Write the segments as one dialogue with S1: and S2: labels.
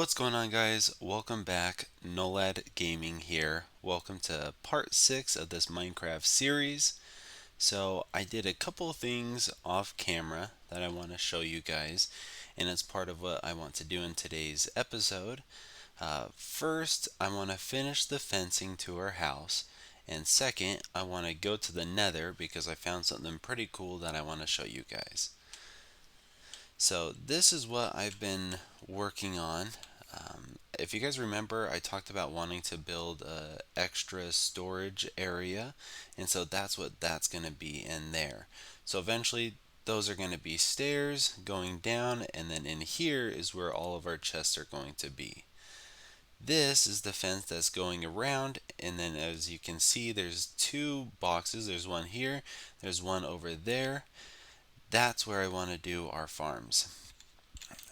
S1: What's going on, guys? Welcome back. Nolad Gaming here. Welcome to part 6 of this Minecraft series. So, I did a couple things off camera that I want to show you guys, and it's part of what I want to do in today's episode. First, I want to finish the fencing to our house, and second, I want to go to the Nether because I found something pretty cool that I want to show you guys. So this is what I've been working on. If you guys remember, I talked about wanting to build a extra storage area, and so that's what that's going to be in there. So eventually those are going to be stairs going down, and then in here is where all of our chests are going to be. This is the fence that's going around, and then as you can see, there's two boxes. There's one here, there's one over there. That's where I want to do our farms.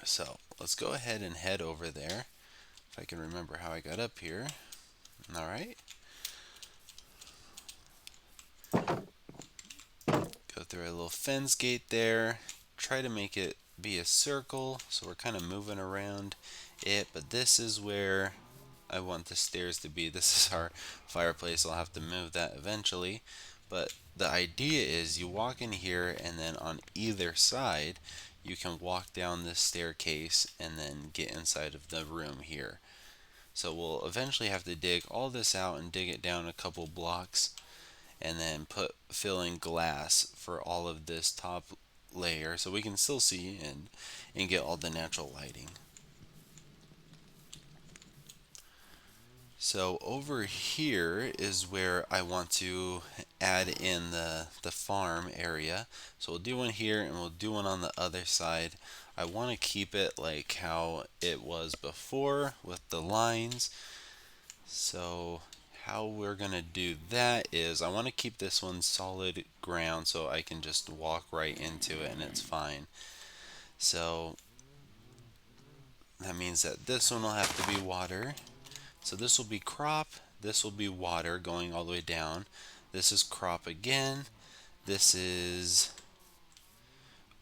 S1: So let's go ahead and head over there. If I can remember how I got up here. Alright. Go through a little fence gate there. Try to make it be a circle, so we're kind of moving around it. But this is where I want the stairs to be. This is our fireplace. I'll have to move that eventually. But the idea is you walk in here, and then on either side you can walk down this staircase and then get inside of the room here. So we'll eventually have to dig all this out and dig it down a couple blocks, and then fill in glass for all of this top layer so we can still see and get all the natural lighting. So over here is where I want to add in the farm area. So we'll do one here and we'll do one on the other side. I want to keep it like how it was before with the lines. So how we're going to do that is I want to keep this one solid ground so I can just walk right into it and it's fine. So that means that this one will have to be water. So this will be crop, this will be water going all the way down. This is crop again. This is,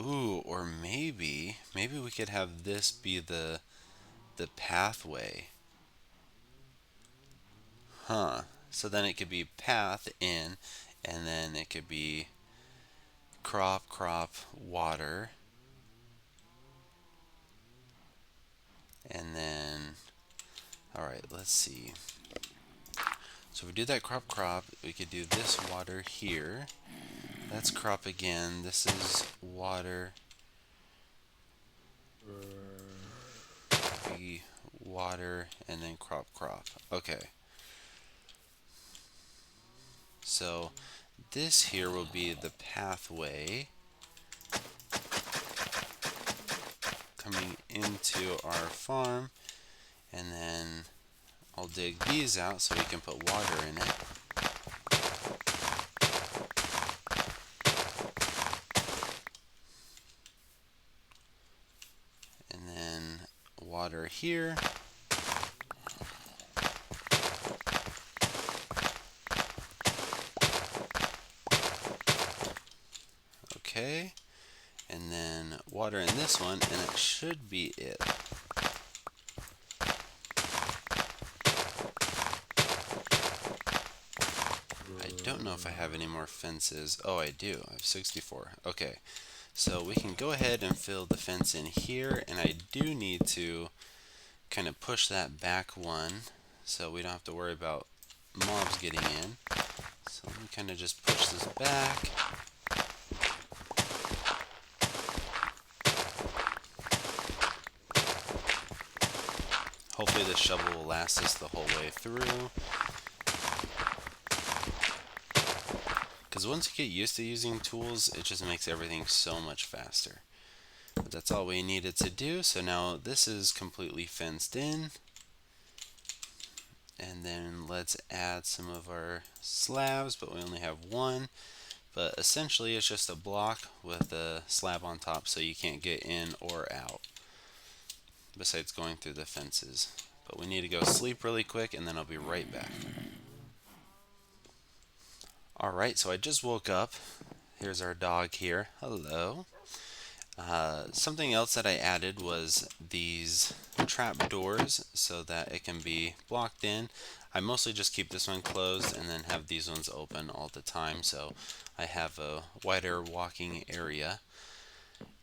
S1: ooh, or maybe we could have this be the pathway. Huh. So then it could be path in, and then it could be crop, water. And then, all right, let's see. So if we do that crop, we could do this water here. That's crop again. This is water. Be water and then crop. Okay. So this here will be the pathway coming into our farm, and then I'll dig these out so we can put water in it. And then water here. Okay. And then water in this one, and it should be it. I don't know if I have any more fences. Oh, I do. I have 64. Okay. So we can go ahead and fill the fence in here, and I do need to kind of push that back one so we don't have to worry about mobs getting in. So let me kind of just push this back. Hopefully this shovel will last us the whole way through. Because once you get used to using tools, it just makes everything so much faster. But that's all we needed to do. So now this is completely fenced in. And then let's add some of our slabs, but we only have one. But essentially it's just a block with a slab on top so you can't get in or out, besides going through the fences. But we need to go sleep really quick and then I'll be right back. Alright, so I just woke up. Here's our dog here. Hello. Something else that I added was these trap doors so that it can be blocked in. I mostly just keep this one closed and then have these ones open all the time, so I have a wider walking area.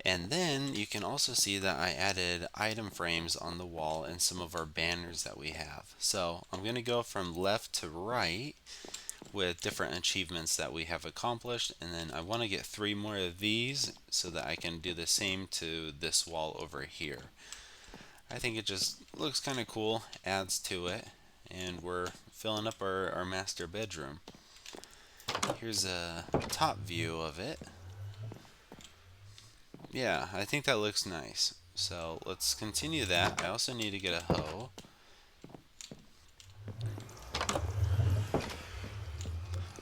S1: And then you can also see that I added item frames on the wall and some of our banners that we have. So I'm going to go from left to right with different achievements that we have accomplished, and then I want to get 3 more of these so that I can do the same to this wall over here. I think it just looks kind of cool, adds to it, and we're filling up our master bedroom. Here's a top view of it. Yeah, I think that looks nice. So let's continue that. I also need to get a hoe.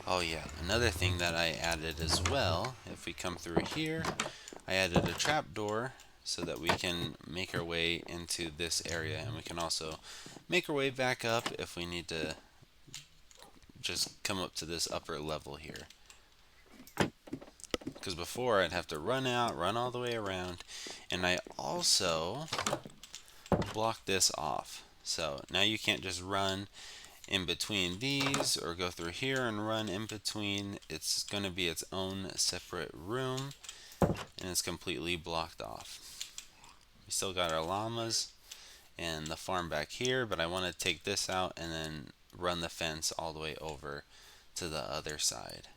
S1: Oh yeah, another thing that I added as well, if we come through here, I added a trapdoor so that we can make our way into this area, and we can also make our way back up if we need to just come up to this upper level here. Because before I'd have to run out, run all the way around, and I also blocked this off. So now you can't just run in between these or go through here and run in between. It's going to be its own separate room, and it's completely blocked off. We still got our llamas and the farm back here, but I want to take this out and then run the fence all the way over to the other side.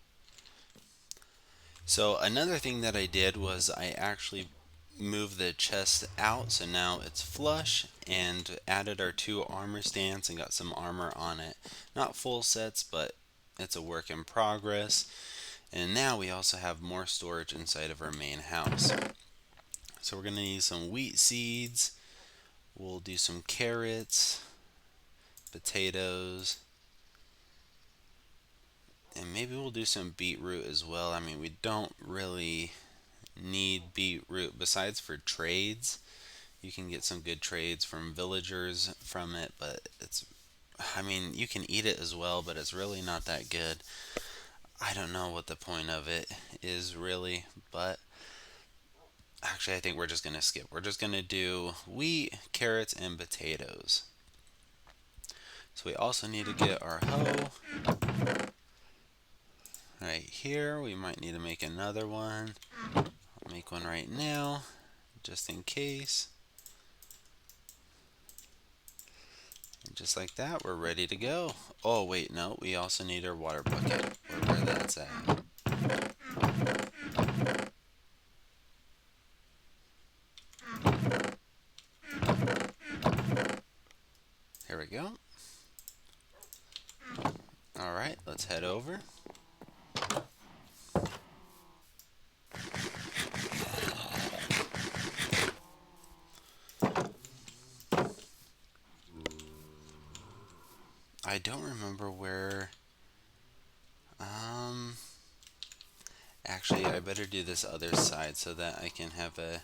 S1: So another thing that I did was I actually moved the chest out, so now it's flush, and added our 2 armor stands and got some armor on it. Not full sets, but it's a work in progress. And now we also have more storage inside of our main house. So we're going to need some wheat seeds. We'll do some carrots, potatoes, and maybe we'll do some beetroot as well. I mean, we don't really need beetroot besides for trades. You can get some good trades from villagers from it, but I mean, you can eat it as well, but it's really not that good. I don't know what the point of it is really, but actually I think we're just going to skip. We're just going to do wheat, carrots, and potatoes. So we also need to get our hoe. Right here, we might need to make another one. I'll make one right now, just in case. And just like that, we're ready to go. Oh wait, no, we also need our water bucket, or where that's at. Here we go. Alright, let's head over. I don't remember where... Actually, I better do this other side so that I can have a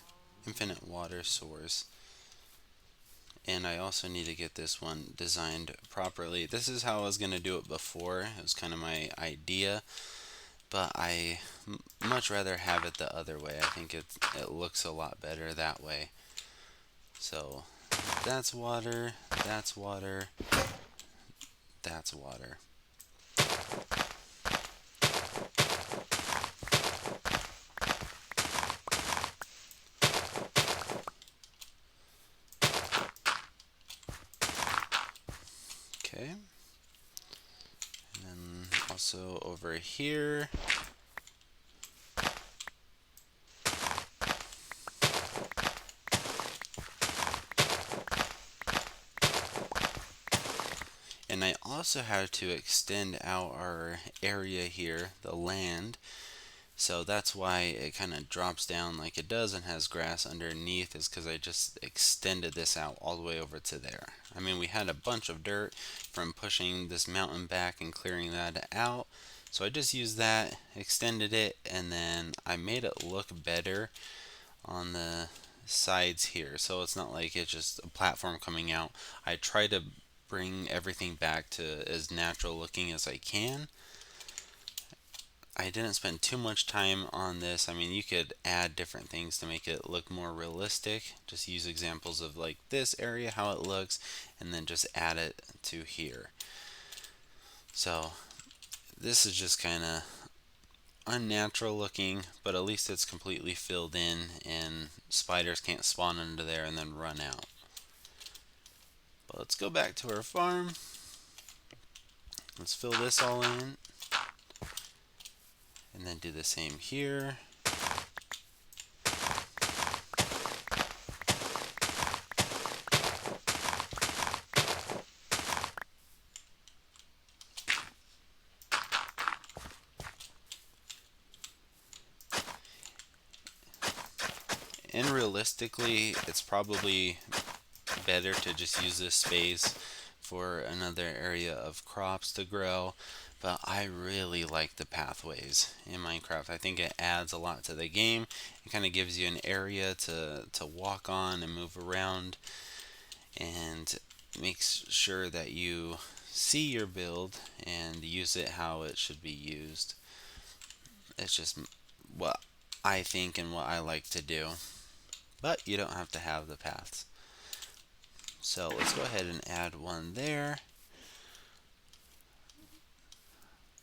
S1: infinite water source. And I also need to get this one designed properly. This is how I was going to do it before. It was kind of my idea. But I much rather have it the other way. I think it looks a lot better that way. So that's water, that's water, that's water. Okay. And then also over here. And I also had to extend out our area here, the land. So that's why it kind of drops down like it does and has grass underneath, is because I just extended this out all the way over to there. I mean, we had a bunch of dirt from pushing this mountain back and clearing that out. So I just used that, extended it, and then I made it look better on the sides here. So it's not like it's just a platform coming out. I try to bring everything back to as natural looking as I can. I didn't spend too much time on this. I mean, you could add different things to make it look more realistic. Just use examples of like this area, how it looks, and then just add it to here. So this is just kind of unnatural looking, but at least it's completely filled in and spiders can't spawn under there and then run out. But let's go back to our farm. Let's fill this all in and then do the same here. And realistically, it's probably better to just use this space for another area of crops to grow. But I really like the pathways in Minecraft. I think it adds a lot to the game. It kind of gives you an area to walk on and move around, and makes sure that you see your build and use it how it should be used. It's just what I think and what I like to do. But you don't have to have the paths. So let's go ahead and add one there.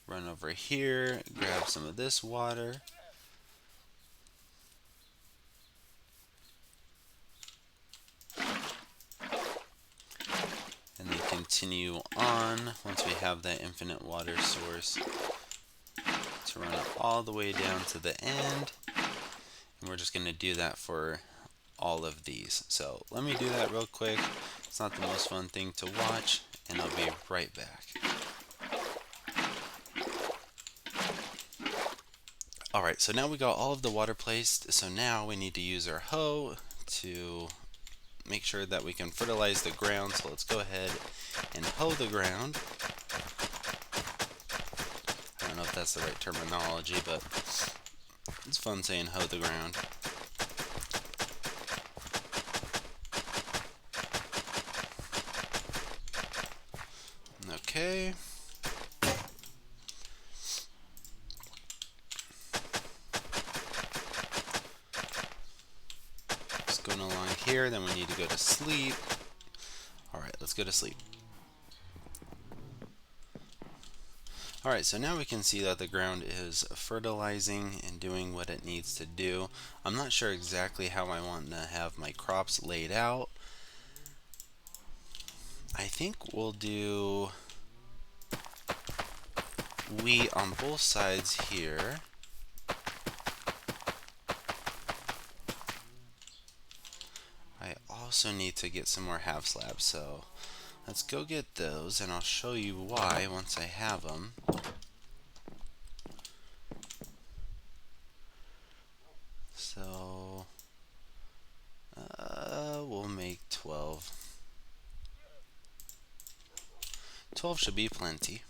S1: Run over here, grab some of this water. And then continue on once we have that infinite water source to run it all the way down to the end. And we're just going to do that for all of these. So let me do that real quick. It's not the most fun thing to watch, and I'll be right back. Alright, so now we got all of the water placed, so now we need to use our hoe to make sure that we can fertilize the ground. So let's go ahead and hoe the ground. I don't know if that's the right terminology, but it's fun saying hoe the ground. Okay. Just going along here, then we need to go to sleep. Alright, let's go to sleep. Alright, so now we can see that the ground is fertilizing and doing what it needs to do. I'm not sure exactly how I want to have my crops laid out. I think we'll do wheat on both sides here. I also need to get some more half slabs, so let's go get those, and I'll show you why once I have them. So we'll make 12. 12 should be plenty.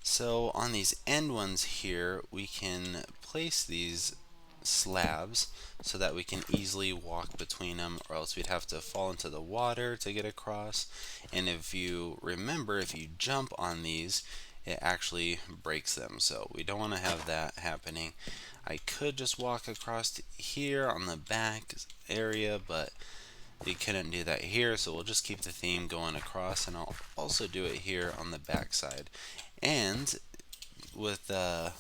S1: So on these end ones here, we can place these slabs so that we can easily walk between them, or else we'd have to fall into the water to get across. And if you remember, if you jump on these, it actually breaks them, so we don't want to have that happening. I could just walk across here on the back area, but we couldn't do that here, so we'll just keep the theme going across, and I'll also do it here on the back side. And with the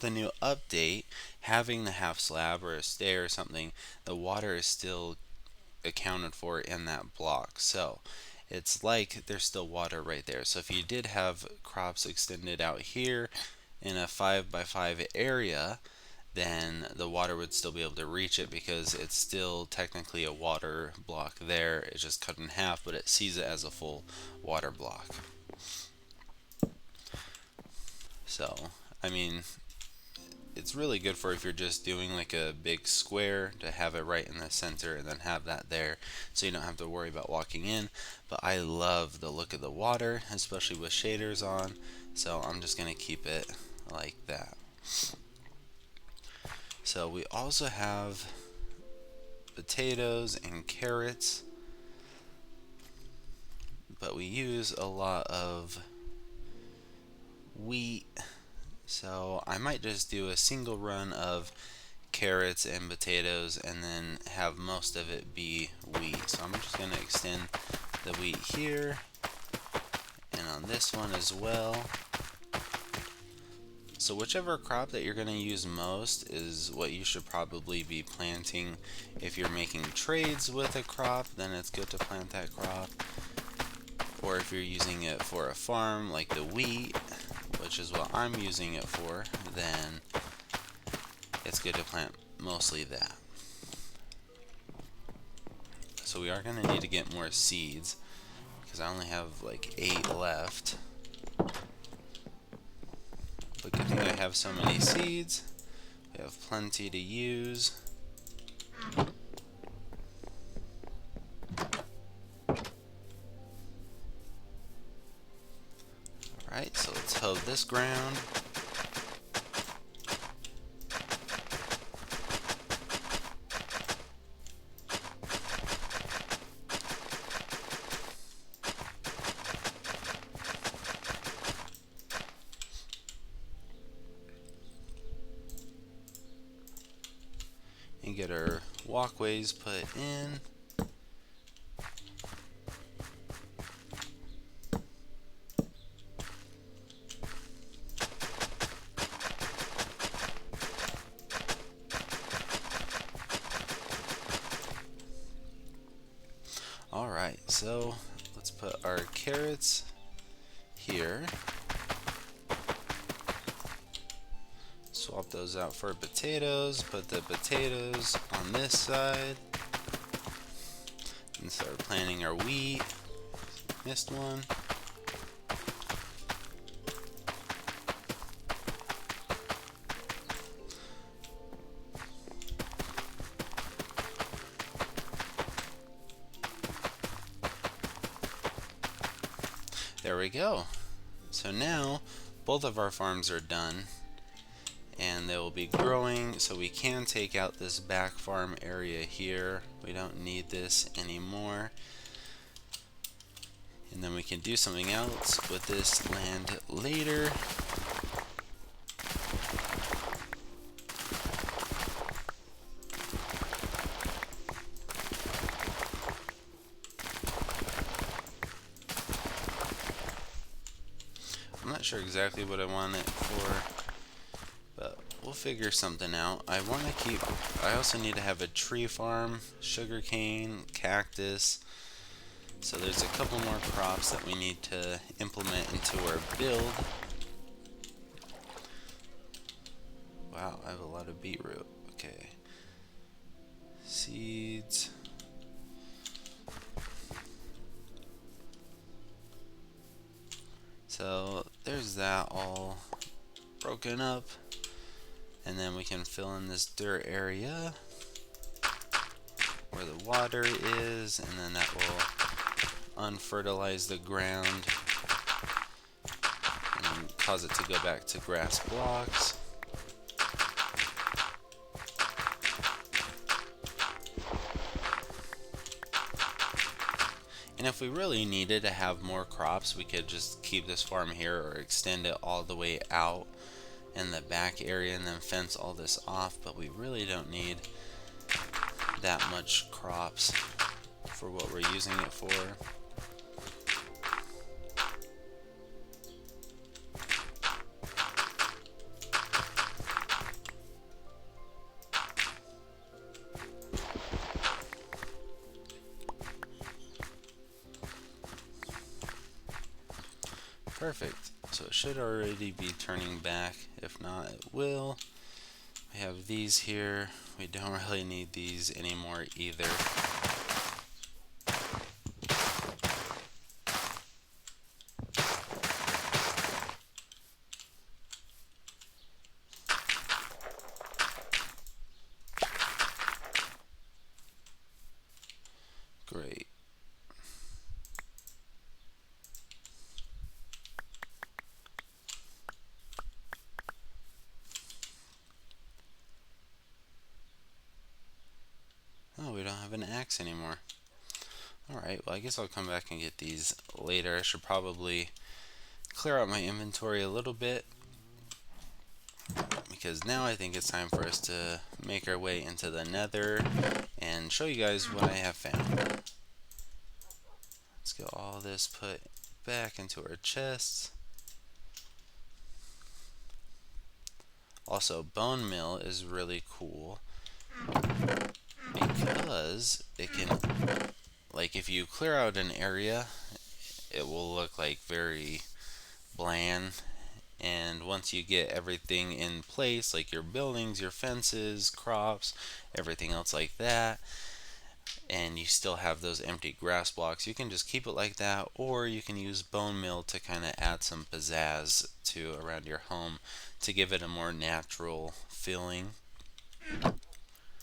S1: new update, having the half slab or a stair or something, the water is still accounted for in that block. So it's like there's still water right there. So if you did have crops extended out here in a 5x5 area, then the water would still be able to reach it because it's still technically a water block there. It's just cut in half, but it sees it as a full water block. So, I mean, it's really good for if you're just doing like a big square to have it right in the center and then have that there so you don't have to worry about walking in. But I love the look of the water, especially with shaders on, so I'm just going to keep it like that. So we also have potatoes and carrots. but we use a lot of wheat, so I might just do a single run of carrots and potatoes and then have most of it be wheat. So I'm just going to extend the wheat here and on this one as well. So whichever crop that you're going to use most is what you should probably be planting. If you're making trades with a crop, then it's good to plant that crop. Or if you're using it for a farm like the wheat, which is what I'm using it for, then it's good to plant mostly that. So we are going to need to get more seeds because I only have like 8 left. But good thing I have so many seeds. We have plenty to use. Alright, so let's hoe this ground. And get our walkways put in. Alright, so let's put our carrots here. Swap those out for potatoes, put the potatoes on this side, and start planting our wheat. Missed one. There we go. So now both of our farms are done and they will be growing, so we can take out this back farm area here. We don't need this anymore. And then we can do something else with this land later. I'm not sure exactly what I want it for, but we'll figure something out. I also need to have a tree farm, sugarcane, cactus. So there's a couple more crops that we need to implement into our build. Wow, I have a lot of beetroot. Okay. Seeds. So there's that all broken up. And then we can fill in this dirt area where the water is, and then that will unfertilize the ground and cause it to go back to grass blocks. And if we really needed to have more crops, we could just keep this farm here or extend it all the way out in the back area and then fence all this off, but we really don't need that much crops for what we're using it for. Perfect. So it should already be turning back. If not, it will. We have these here. We don't really need these anymore either. Great. Oh, we don't have an axe anymore. Alright, well I guess I'll come back and get these later. I should probably clear out my inventory a little bit, because now I think it's time for us to make our way into the Nether and show you guys what I have found. Let's get all this put back into our chests. Also, bone meal is really cool because it can, like, if you clear out an area, it will look like very bland. And once you get everything in place, like your buildings, your fences, crops, everything else like that, and you still have those empty grass blocks, you can just keep it like that, or you can use bone meal to kind of add some pizzazz to around your home to give it a more natural feeling.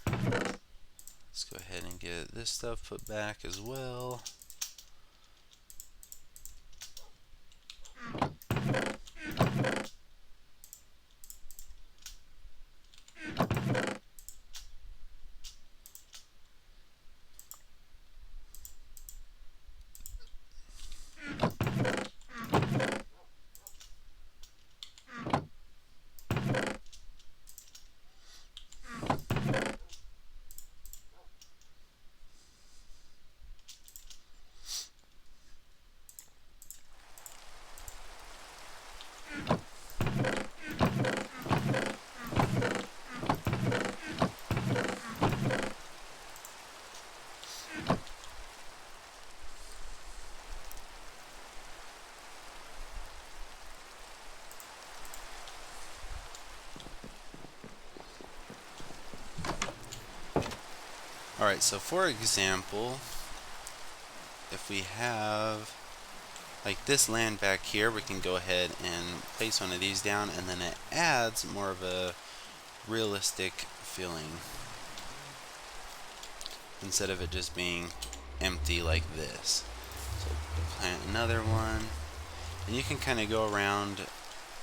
S1: Let's go ahead and get this stuff put back as well. Alright, so for example, if we have like this land back here, we can go ahead and place one of these down, and then it adds more of a realistic feeling instead of it just being empty like this. So we'll plant another one, and you can kind of go around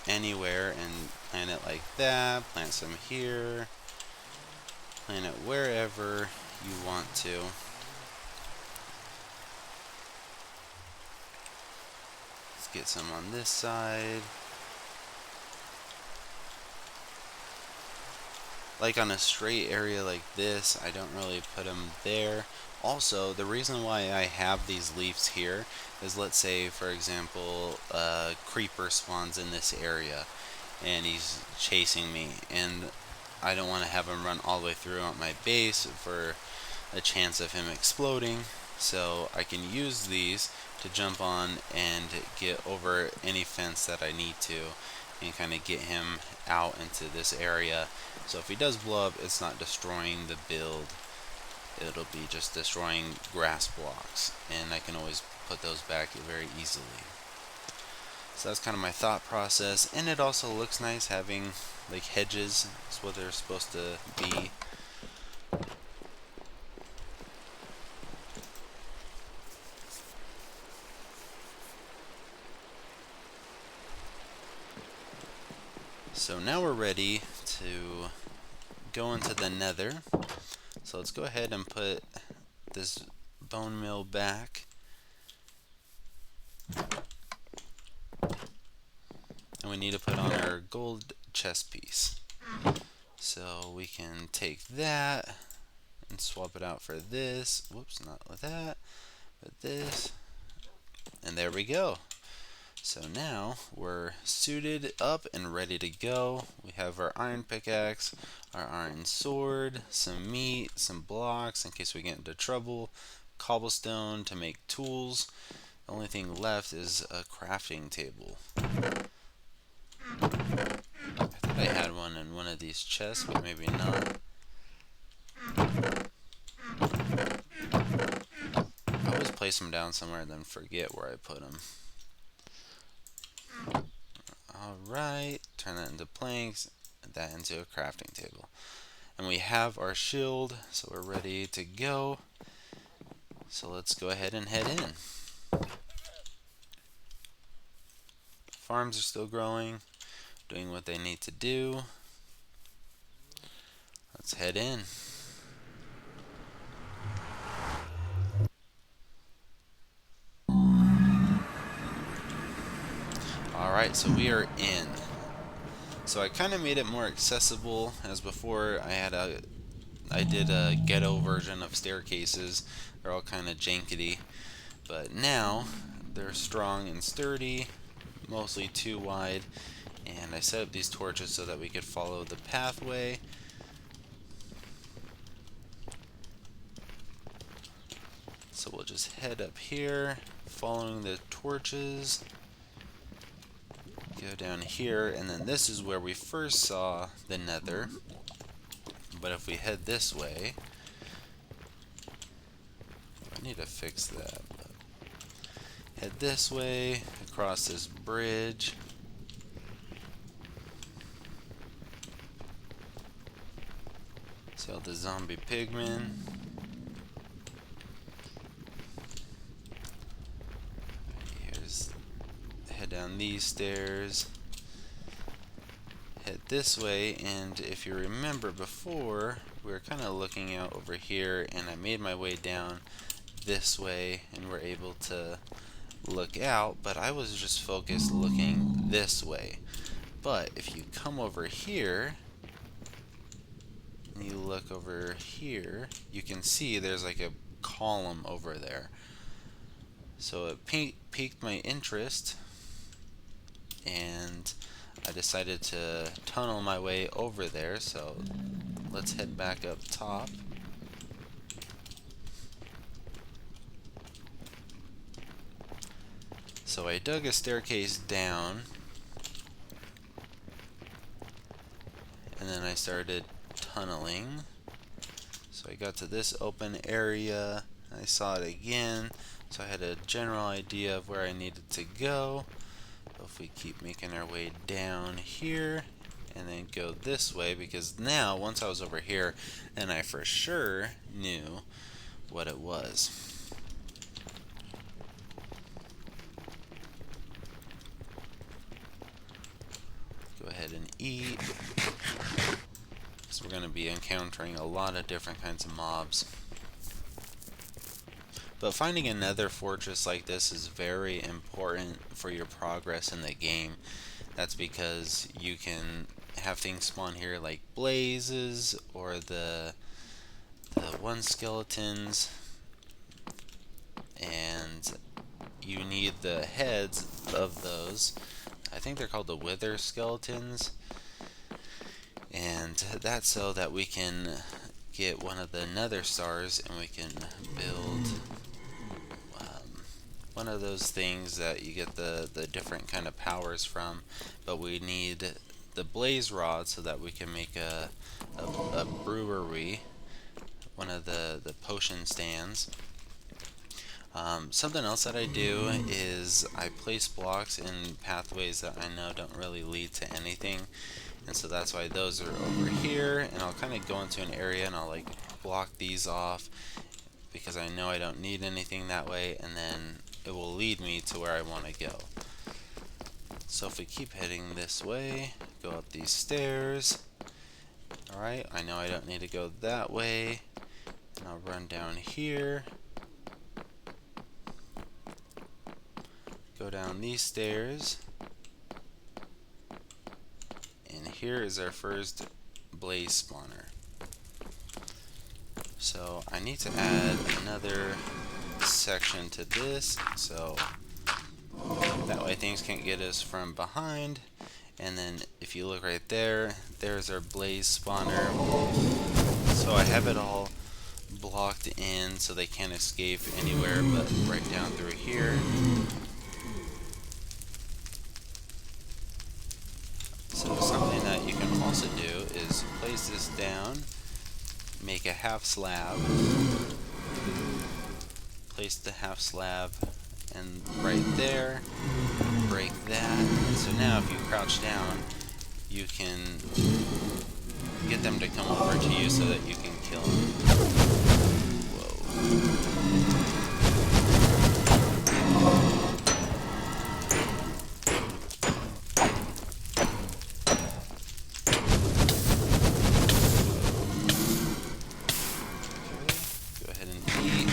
S1: anywhere and plant it like that, plant some here, plant it wherever you want to. Let's get some on this side. Like on a straight area like this, I don't really put them there. Also, the reason why I have these leaves here is, let's say for example, a creeper spawns in this area and he's chasing me, and I don't want to have him run all the way through my base for a chance of him exploding. So I can use these to jump on and get over any fence that I need to, and kind of get him out into this area. So if he does blow up, it's not destroying the build, it'll be just destroying grass blocks, and I can always put those back very easily. So that's kind of my thought process, and it also looks nice having like hedges. That's what they're supposed to be. So now we're ready to go into the Nether. So let's go ahead and put this bone meal back. And we need to put on our gold chest piece. So we can take that and swap it out for this. Whoops, not with that, but this. And there we go. So now we're suited up and ready to go. We have our iron pickaxe, our iron sword, some meat, some blocks in case we get into trouble, cobblestone to make tools. The only thing left is a crafting table. I thought I had one in one of these chests, but maybe not. I always place them down somewhere and then forget where I put them. Alright, turn that into planks, and that into a crafting table. And we have our shield, so we're ready to go. So let's go ahead and head in. Farms are still growing, doing what they need to do. Let's head in. Alright, so we are in. So I kind of made it more accessible, as before I did a ghetto version of staircases. They're all kind of jankety, but now they're strong and sturdy, mostly too wide, and I set up these torches so that we could follow the pathway. So we'll just head up here, following the torches, go down here, and then this is where we first saw the Nether. But if we head this way, I need to fix that. But head this way, across this bridge. So the zombie pigmen. Head down these stairs, head this way, and if you remember before, we were kind of looking out over here, and I made my way down this way, and we're able to look out, but I was just focused looking this way. But if you come over here, and you look over here, you can see there's like a column over there. So it piqued my interest, and I decided to tunnel my way over there, so let's head back up top. So I dug a staircase down, and then I started tunneling. So I got to this open area, I saw it again, so I had a general idea of where I needed to go. If we keep making our way down here and then go this way, because now once I was over here and I for sure knew what it was. Go ahead and eat, because we're going to be encountering a lot of different kinds of mobs. But finding a nether fortress like this is very important for your progress in the game. That's because you can have things spawn here like blazes or the one skeletons, and you need the heads of those. I think they're called the wither skeletons, and that's so that we can get one of the nether stars and we can build one of those things that you get the different kind of powers from. But we need the blaze rod so that we can make a brewery, one of the potion stands. Something else that I do is I place blocks in pathways that I know don't really lead to anything, and so that's why those are over here, and I'll kind of go into an area and I'll like block these off because I know I don't need anything that way, and then it will lead me to where I want to go. So if we keep heading this way, go up these stairs. Alright, I know I don't need to go that way, and I'll run down here, go down these stairs, and here is our first blaze spawner. So I need to add another section to this, so that way things can't get us from behind. And then if you look right there, there's our blaze spawner. So I have it all blocked in so they can't escape anywhere but right down through here. So something that you can also do is place this down, make a half slab, place the half slab, and right there, break that. And so now if you crouch down, you can get them to come over to you so that you can kill them. Whoa. Go ahead and eat.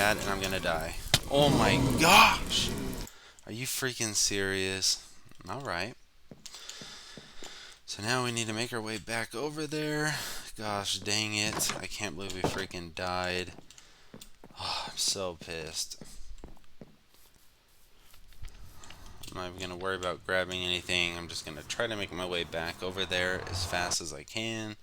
S1: that and I'm gonna die. Oh my gosh! Are you freaking serious? Alright. So now we need to make our way back over there. Gosh dang it. I can't believe we freaking died. Oh, I'm so pissed. I'm not even going to worry about grabbing anything. I'm just going to try to make my way back over there as fast as I can.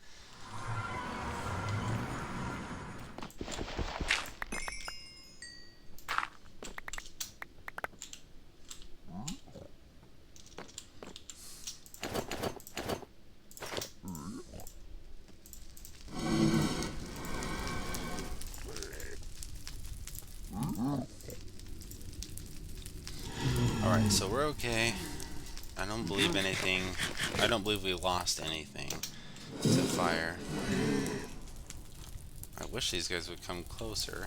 S1: Alright, so we're okay. I don't believe anything. I don't believe we lost anything to fire. I wish these guys would come closer.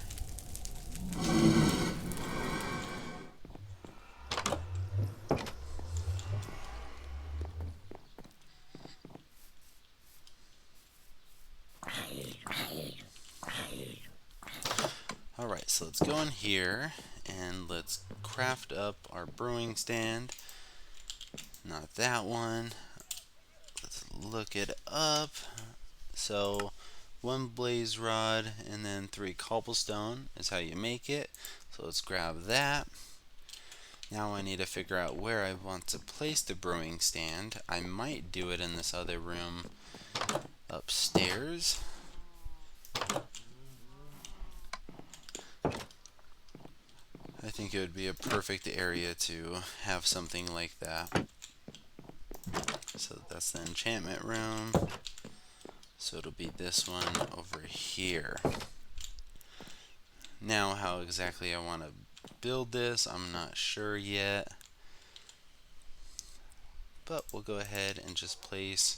S1: Alright, so let's go in here and let's craft up our brewing stand. Not that one. Let's look it up. So, 1 blaze rod and then 3 cobblestone is how you make it. So let's grab that. Now I need to figure out where I want to place the brewing stand. I might do it in this other room upstairs. I think it would be a perfect area to have something like that. So that's the enchantment room. So it'll be this one over here. Now how exactly I want to build this, I'm not sure yet. But we'll go ahead and just place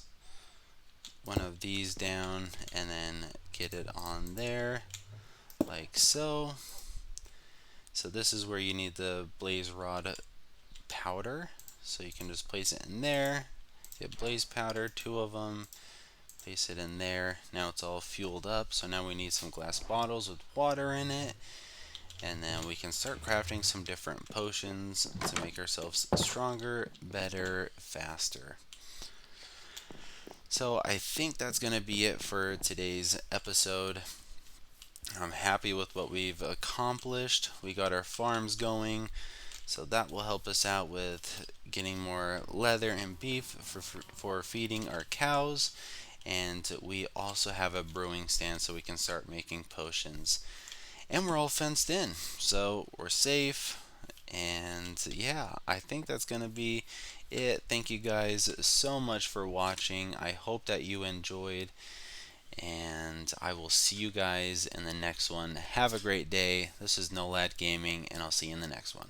S1: one of these down and then get it on there like so. So this is where you need the blaze rod powder. So you can just place it in there. Get blaze powder, 2 of them. Place it in there. Now it's all fueled up. So now we need some glass bottles with water in it. And then we can start crafting some different potions to make ourselves stronger, better, faster. So I think that's going to be it for today's episode. I'm happy with what we've accomplished. We got our farms going, so that will help us out with getting more leather and beef for feeding our cows. And we also have a brewing stand so we can start making potions. And we're all fenced in, so we're safe. And yeah, I think that's going to be it. Thank you guys so much for watching. I hope that you enjoyed. And I will see you guys in the next one. Have a great day. This is NoLad Gaming, and I'll see you in the next one.